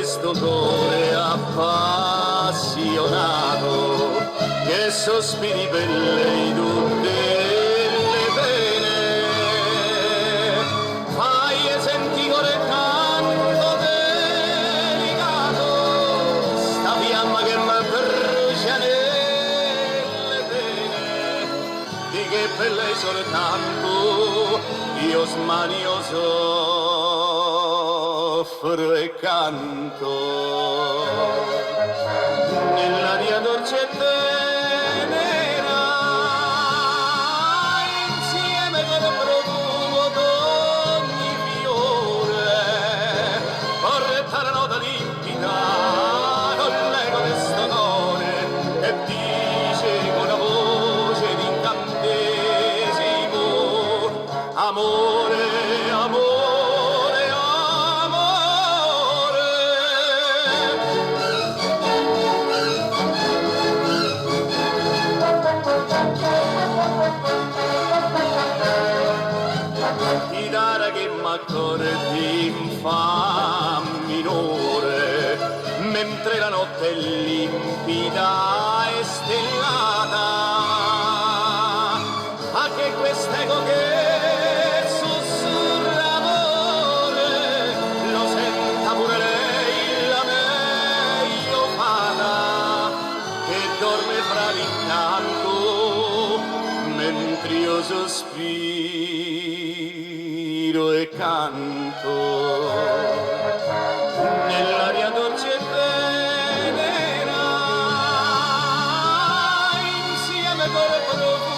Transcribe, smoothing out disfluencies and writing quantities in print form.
questo cuore appassionato che sospiri per lei tutte le pene. Fai e senti cuore tanto delicato, sta fiamma che mi brucia nelle pene, di che per lei soltanto io smanio soffro e canto nell'aria dolce e tenera, insieme col profumo d'ogni fiore, porta la nota limpida con l'eco del sto cuore che dice con una voce d'incantesimo: amore, amore, amore. Chitarra che m'accordi in fa minore, mentre la notte è limpida e stellata, a che quest'eco che sussurra amore lo senta pure lei, la meglio fata, che dorme fra l'incanto mentre io sospiro e canto nell'aria dolce e tenera, insieme col profumo